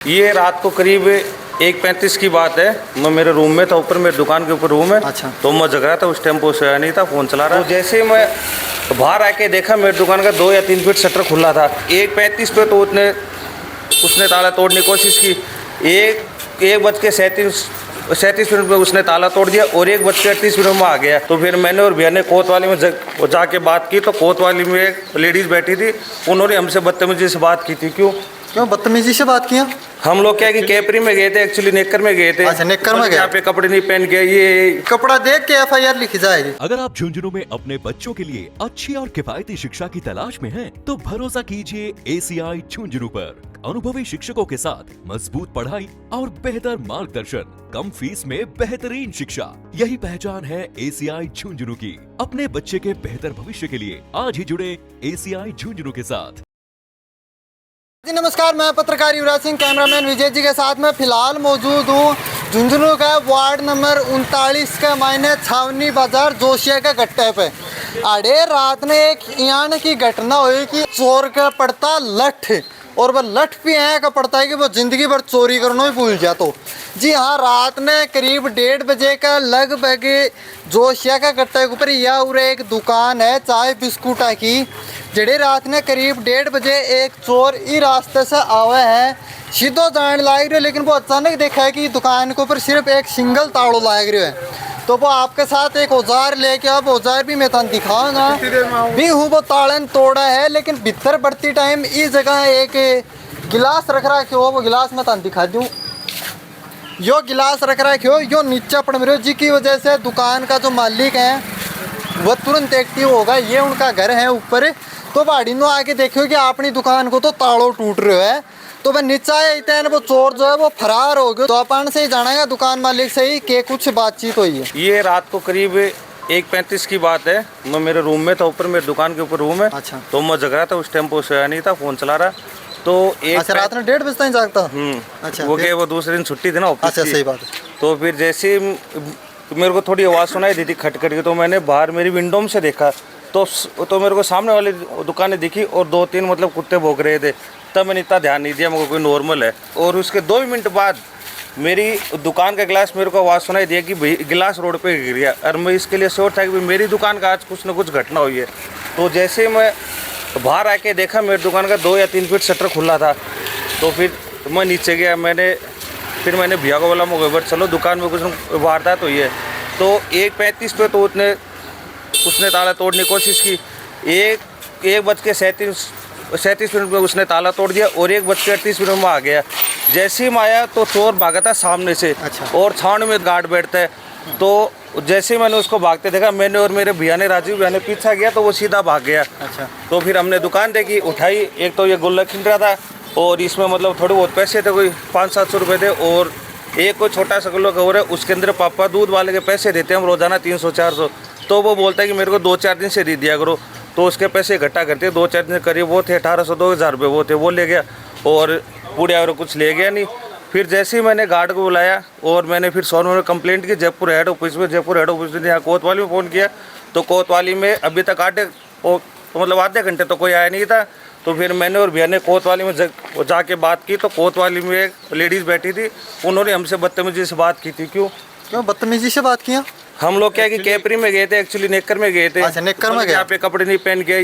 ये रात को करीब 1:35 की बात है। मैं मेरे रूम में था, ऊपर मेरी दुकान के ऊपर रूम है। अच्छा। तो मैं जग रहा था, उस टाइम पे सोया नहीं था, फ़ोन चला रहा। तो जैसे ही मैं बाहर आके देखा, मेरी दुकान का 2 या 3 फीट शटर खुला था। 1:35 पे तो उसने ताला तोड़ने की कोशिश की। 1:37 मिनट में उसने ताला तोड़ दिया और 1:38 मिनट में आ गया। तो फिर मैंने और भैया ने कोतवाली में जाके बात की। तो कोतवाली में एक लेडीज़ बैठी थी, उन्होंने हमसे बदतमीजी से बात की थी। क्यों बदतमीजी से बात किया? हम लोग क्या है कि कैपरी में गए थे, एक्चुअली नेकर में गए थे। अच्छा, नेकर में गए। यहाँ पे कपड़े नहीं पहन के, ये कपड़ा देख के FIR लिखी जाएगी। अगर आप झुंझुनू में अपने बच्चों के लिए अच्छी और किफायती शिक्षा की तलाश में हैं, तो भरोसा कीजिए ACI झुंझुनू पर। अनुभवी शिक्षकों के साथ मजबूत पढ़ाई और बेहतर मार्गदर्शन, कम फीस में बेहतरीन शिक्षा, यही पहचान है ACI झुंझुनू की। अपने बच्चे के बेहतर भविष्य के लिए आज ही जुड़े ACI झुंझुनू के साथ। जी नमस्कार, मैं पत्रकार युवराज सिंह, कैमरामैन विजय जी के साथ में फिलहाल मौजूद हूँ झुंझुनू का वार्ड नंबर 39 का मायने छावनी बाजार जोशिया का गट्टे पे। अरे रात में एक यहाँ की घटना हुई कि चोर का पड़ता लठ, और वह लठ भी यहाँ का पड़ता है कि वो जिंदगी भर चोरी करना ही भूल जाता। तो जी हाँ, रात में करीब 1:30 बजे का लगभग जोशिया का गट्टे के ऊपर यह उरे एक दुकान है चाय बिस्कुटा की, जड़े रात ने करीब 1:30 बजे एक चोर ई रास्ते से आवे है, सीधो जान लाग रहे, लेकिन वो अचानक देखा है कि दुकान के ऊपर सिर्फ एक सिंगल ताड़ो लाग रहा है। तो वो आपके साथ एक औजार लेके, अब औजार भी मैं तुम दिखाऊंगा भी हूँ, वो ताड़न तोड़ा है। लेकिन भीतर बढ़ती टाइम इस जगह एक गिलास रख रखे हो, वो गिलास मैं तुम दिखा दूँ। यो गिलास रख रखे हो, यो नीचे पड़ रहे हो, जिसकी वजह से दुकान का जो मालिक है वो तुरंत एक्टिव होगा। ये उनका घर है ऊपर। तो बाड़ी नो आके देखियो कि अपनी दुकान को तो ताड़ो टूट रहे है। तो वह नीचा है, वो चोर जो है वो फरार हो गया। तो अपन से ही जानेगा दुकान मालिक से ही कि कुछ बातचीत हुई है। ये रात को करीब 1:35 की बात है। मैं मेरे रूम में था, ऊपर मेरी दुकान के ऊपर रूम है। अच्छा। तो मैं जग रहा था, उस टाइम पे सोया नहीं था, फ़ोन चला रहा। तो अच्छा, रात में 1:30 बजे तक जागता? अच्छा। वो दूसरे दिन छुट्टी थी ना ऑफिस अच्छा, की। सही बात है। तो फिर जैसे मेरे को थोड़ी आवाज़ सुनाई दी थी खटखट की, तो मैंने बाहर मेरी विंडो में से देखा। तो मेरे को सामने वाली दुकानें दिखी और 2-3 मतलब कुत्ते भौंक रहे थे। तब मैंने इतना ध्यान नहीं दिया, मेरे को कोई नॉर्मल है। और उसके 2 मिनट बाद मेरी दुकान का गिलास मेरे को आवाज़ सुनाई दिया कि भाई गिलास रोड पे गिर गया। और मैं इसके लिए श्योर था कि भाई मेरी दुकान का आज कुछ ना कुछ घटना हुई है। तो जैसे मैं बाहर आके देखा, मेरी दुकान का 2 या 3 फीट शटर खुला था। तो फिर मैं नीचे गया, फिर मैंने भैया को बोला, मोबाइल चलो दुकान में कुछ वारदात हुई है। तो 1:35 पे तो उसने ताला तोड़ने की कोशिश की। 1:37 मिनट में उसने ताला तोड़ दिया और 1:38 मिनट में आ गया। जैसे ही मैं आया तो चोर भागा था सामने से। अच्छा। और छावनी में गार्ड बैठता है। तो जैसे ही मैंने उसको भागते देखा, मैंने और मेरे भैया ने, राजीव भैया ने पीछा किया, तो वो सीधा भाग गया। अच्छा। तो फिर हमने दुकान देखी, उठाई। एक तो ये गुल्लक खिल रहा था और इसमें मतलब थोड़े बहुत पैसे थे, कोई 500-700 रुपये थे। और एक कोई छोटा सा गुल्लक और है, उसके अंदर पापा दूध वाले के पैसे देते हैं हम रोज़ाना 300-400। तो वो बोलता है कि मेरे को 2-4 दिन से दे दिया करो। तो उसके पैसे इकट्ठा करते 2-4 दिन करीब वो थे 1800-2000 रुपये वो थे, वो ले गया। और पूरे और कुछ ले गया नहीं। फिर जैसे ही मैंने गार्ड को बुलाया और मैंने फिर 100 में कंप्लेंट की जयपुर हेड ऑफिस में यहाँ कोतवाली में फ़ोन किया। तो कोतवाली में अभी तक आधे घंटे तो कोई आया नहीं था। तो फिर मैंने और भैया ने कोतवाली में जाके बात की। तो कोतवाली में एक लेडीज़ बैठी थी, उन्होंने हमसे बदतमीजी से बात की थी। क्यों बदतमीजी से बात किया? हम लोग क्या है कि कैपरी में गए थे, एक्चुअली नेकर में गए थे। अच्छा, नेकर में गए। यहाँ पे कपड़े नहीं पहन के,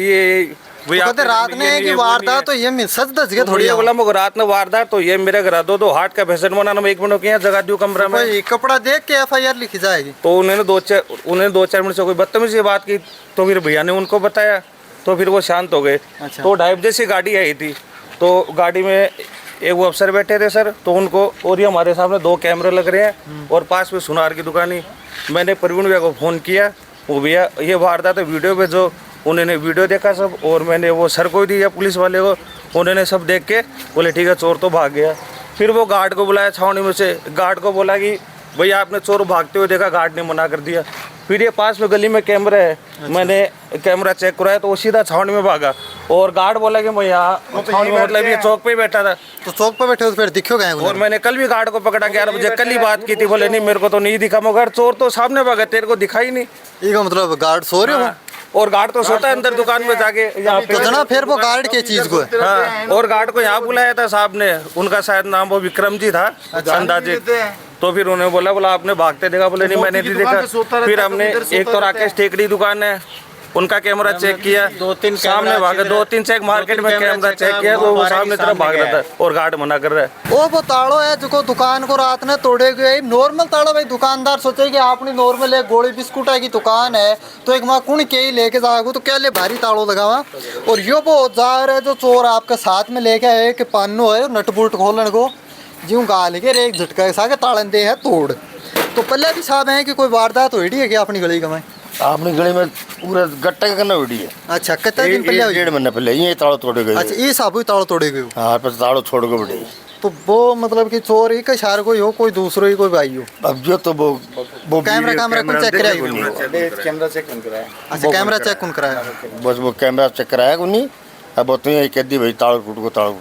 ये तो रात ने की वारदात तो ये सच दस गया थोड़ी। बोला मुझे रात में वारदात तो ये मेरे घर दो हार्ट का पेशेंट बनाना, मैं 1 मिनट के यहाँ जगह दूँ कमरा में। कपड़ा देख के FIR लिखी जाएगी। तो उन्होंने 2-4 मिनट से कोई बदतमीजी से बात की। तो फिर भैया ने उनको बताया, तो फिर वो शांत हो गए। अच्छा। तो 2:30 बजे से गाड़ी आई थी। तो गाड़ी में एक वो अफसर बैठे थे सर, तो उनको, और ये हमारे सामने 2 कैमरे लग रहे हैं और पास में सुनार की दुकान ही। मैंने प्रवीण भैया को फ़ोन किया, वो भैया ये वारदात वीडियो पे, जो उन्होंने वीडियो देखा सब, और मैंने वो सर को दिया पुलिस वाले को, उन्होंने सब देख के बोले ठीक है चोर तो भाग गया। फिर वो गार्ड को बुलाया छावनी में से, गार्ड को बोला कि भैया आपने चोर भागते हुए देखा, गार्ड ने मना कर दिया। फिर ये पास में गली में कैमरा है। अच्छा। मैंने कैमरा चेक कराया तो वो सीधा छावनी में भागा। और गार्ड बोला कि मैं यहाँ छावनी में, मतलब ये चौक पे ही बैठा था। तो चौक पे बैठे हो तो फिर दिखो गए? और मैंने कल भी गार्ड को पकड़ा, 11 बजे कल ही बात की थी। बोले नहीं मेरे को तो नहीं दिखा, मगर चोर तो सामने भागा, तेरे को दिखाई नहीं। मतलब गार्ड सो रहे हो? और गार्ड तो सोता है अंदर दुकान में जाके यहाँ पे। तो जना फिर वो गार्ड के चीज को है। हाँ, और गार्ड को यहाँ बुलाया था साहब ने, उनका शायद नाम वो विक्रम जी था अंदाजित। तो फिर उन्होंने बोला आपने भागते देखा? बोले नहीं मैंने नहीं देखा। फिर हमने एक तो राकेश टेकड़ी दुकान है, उनका कैमरा चेक किया, 2-3 सामने भागा, 2-3 चेक मार्केट में कैमरा चेक किया तो वो सामने तरफ भाग रहा था और गार्ड मना कर रहा है। वो ताड़ो है जो दुकान को रात ने तोड़े गए नॉर्मल ताड़ो भाई। दुकानदार सोचे कि आपने नॉर्मल एक गोली बिस्कुट की दुकान है तो एक माँ कुण के ही लेके जाओगे तो क्या ले भारी ताड़ो लगावा। और यो वो औजार है जो चोर आपके साथ में लेके आए कि पानो है नट बोल्ट खोलन को ज्यों गाल के एक झटका के ताड़न दे है तोड़। तो पहले भी साहब है कि कोई वारदात हो रही है क्या अपनी गली कमाई? अपनी गली में पूरा गट्टा करना उड़ी है। अच्छा कितने दिन पहले हुई? 1.5 महीने पहले ये ताड़ो तोड़े गए। अच्छा ये साबु ताड़ो तोड़े गए। हाँ पर ताड़ो छोड़ के बड़ी। तो वो मतलब कि चोर ही का शार कोई हो कोई दूसरो ही कोई भाई हो? अब जो तो वो कैमरा कौन चेक कराया? कैमरा चेक कौन कराया? अच्छा कैमरा चेक कौन कराया? बस वो कैमरा चेक कराया उन्हीं। अब वो तो यही कह दी भाई ताड़ो टूट को ताड़ो।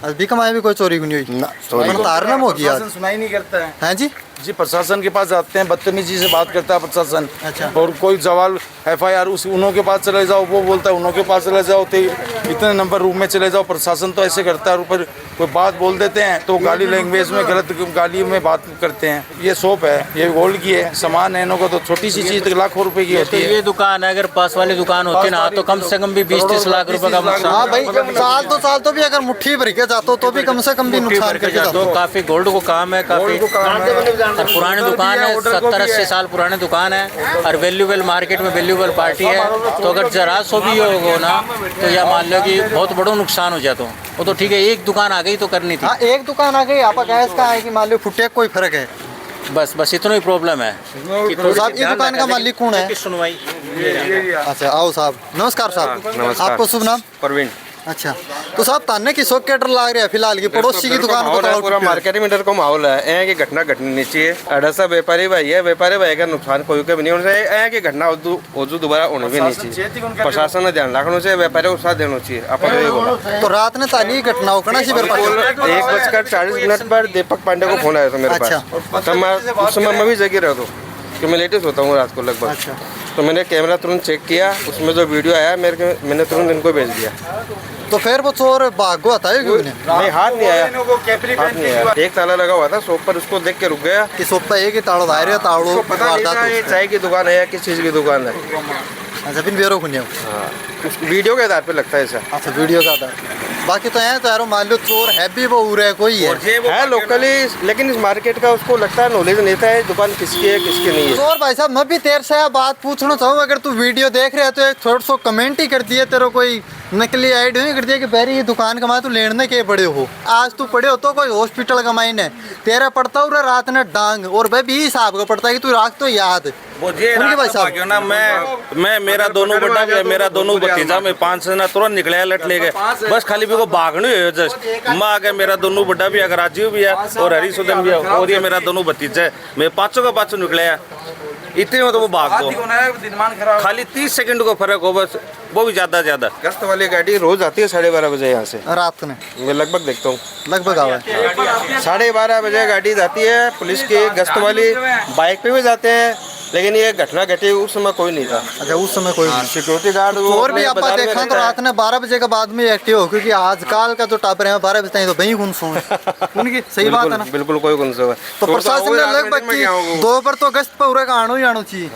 अभी कमाई भी कोई चोरी नहीं हुई ना चोरी तारनम हो गया। सुनाई नहीं करता है हैं जी? जी प्रशासन के पास जाते हैं, बदतमीजी से बात करता है प्रशासन। अच्छा। और कोई सवाल FIR उस उन्हों के पास चले जाओ, वो बोलता है उन्हों के पास चले जाओ, तो इतने नंबर रूम में चले जाओ। प्रशासन तो ऐसे करता है, ऊपर कोई बात बोल देते हैं तो गाली लैंग्वेज में गलत गाली में बात करते हैं। ये शॉप है, ये गोल्ड की है, सामान है इन्हों को तो छोटी सी चीज़ लाखों रुपए की होती है। ये दुकान है, अगर पास वाली दुकान होती ना तो कम से कम भी 20-30 लाख रुपए का नुकसान। हाँ भाई साल तो भी अगर मुट्ठी भर के जाते तो भी कम से कम भी नुकसान करके जाते। तो काफी गोल्ड को काम है, काफी और पुरानी दुकान है, 70-80 साल पुरानी दुकान है और वैल्यूबल मार्केट में वैल्यूबल पार्टी है। तो अगर जरा सो भी हो ना तो यह मान लो कि बहुत बड़ा नुकसान हो जाता। वो तो ठीक है एक दुकान आ गई तो करनी थी। हाँ एक दुकान आ गई आप गैस का है कि मान लो फुटे कोई फर्क है बस इतना ही प्रॉब्लम है। तो साहब ये दुकान का मालिक कौन है? सुनवाई। अच्छा आओ साहब। नमस्कार साहब। नमस्कार। आपको शुभ नाम? परवीन। अच्छा तो साहब ताने की शौक क्या डर लग रहा है फिलहाल की पड़ोसी की दुकान को ताला पूरा मार्केट में डर को माहौल है। ऐ की घटना घटनी नहीं चाहिए। अड़सा व्यापारी भाई है, व्यापारी भाई का नुकसान कोई के भी नहीं होना चाहिए। ऐ की घटना ओजू दोबारा होने भी नहीं चाहिए। प्रशासन ने ध्यान रखना चाहिए, व्यापारी को साथ देना चाहिए। अपन तो रात ने ताली घटना हो करना चाहिए। 1:40 पर दीपक पांडे को फोन आया था मेरे पास। तब मैं उस समय मैं भी जगी रहा था कि मैं लेटेस्ट होता हूँ रात को लगभग। तो मैंने कैमरा तुरंत चेक किया, उसमें जो वीडियो आया मैंने तुरंत इनको भेज दिया। तो फिर वो चोर भागो आता है क्यों? नहीं हाथ नहीं आया, हाथ नहीं आया। एक ताला लगा हुआ था शॉप पर, उसको देख के रुक गया कि शॉप पे एक ही ताड़ो दायरे है ताड़ो पता नहीं था ये चाय की दुकान है या किस चीज़ की दुकान है। अच्छा बिन बेरो खुनियो। हाँ वीडियो के आधार पे लगता है ऐसा। अच्छा वीडियो का आधार बाकी तो है तो यार मान लो चोर है भी वो उरे कोई है लोकली, लेकिन इस मार्केट का उसको लगता है नॉलेज नहीं था दुकान किसकी है किसकी नहीं है। चोर भाई साहब मैं भी तेरे से बात पूछना चाहूँ, अगर तू वीडियो देख रहे है तो एक थोड़ा सा कमेंट ही कर दिए तेरे कोई नकली आइडिया नहीं कर दिया कि पहले ये दुकान कमाए तू लेने के बड़े हो। आज तू पड़े हो तो कोई हॉस्पिटल कमाई ने तेरा पड़ता हो रात ने डांग और भाई भी हिसाब का पड़ता है कि तू राख तो याद भाई साहब ना मैं मेरा दोनों बड़ा भी है, मेरा दोनों भतीजा में 5 से ना तुरंत निकले लट ले गए। बस खाली भी को भागनी है जस्ट माँ आ गया। मेरा दोनों बड़ा भी है, राजीव भी है और हरिशोधन भी है और ये मेरा दोनों भतीजा है। मैं 5 का 5 निकले इतने में तो वो भाग दो। खाली 30 सेकंड को फर्क हो बस, वो भी ज्यादा गश्त वाली गाड़ी रोज आती है 12:30 बजे यहाँ से रात में। मैं लगभग देखता हूँ लगभग आवा 12:30 बजे गाड़ी जाती है पुलिस की गश्त वाली। बाइक पे भी जाते हैं, लेकिन ये घटना घटी उस समय कोई नहीं था। अच्छा उस समय कोई सिक्योरिटी गार्ड और भी आप देखा तो रात ने 12 बजे के बाद में एक्टिव हो, क्योंकि आजकल का जो टापर है 12 बजे तो वही गुनसो है उनकी सही बात है ना। बिल्कुल कोई गुनसो है। तो प्रशासन ने लगभग 2 पर तो गश्त पर उरे का आनो ही आनो चाहिए।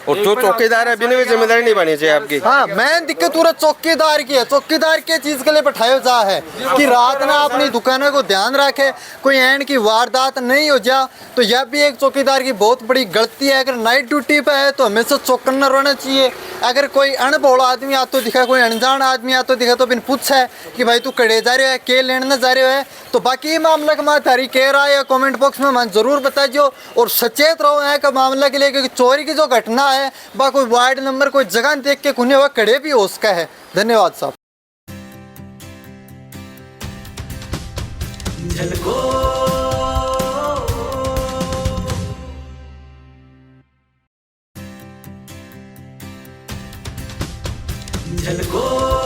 और जो चौकीदार है बिना भी जिम्मेदारी नहीं बनी चाहिए आपकी। हाँ मैं दिक्कत पूरा चौकीदार की है। चौकीदार के चीज के लिए बैठाया जा है कि रात ना अपनी दुकानों को ध्यान रखे, कोई एंड की वारदात नहीं हो जा। तो यह भी एक चौकीदार की बहुत बड़ी गलती है। अगर नाइट ड्यूटी पे है तो हमेशा चौकन्ना रहना चाहिए। अगर कोई अनभोला आदमी आतो दिखा, कोई अनजान आदमी आतो दिखा तो बिन पूछ है कि भाई तू कड़े जा रहे है के लेने जा रहे है। तो बाकी मामला का मात हरी कह रहा है कमेंट बॉक्स में मन जरूर बताइयो और सचेत रहो है का मामला के लिए, क्योंकि चोरी की जो घटना है बा कोई वार्ड नंबर कोई जगह देख के खुने हुआ कड़े भी हो उसका है। धन्यवाद साहब। झलको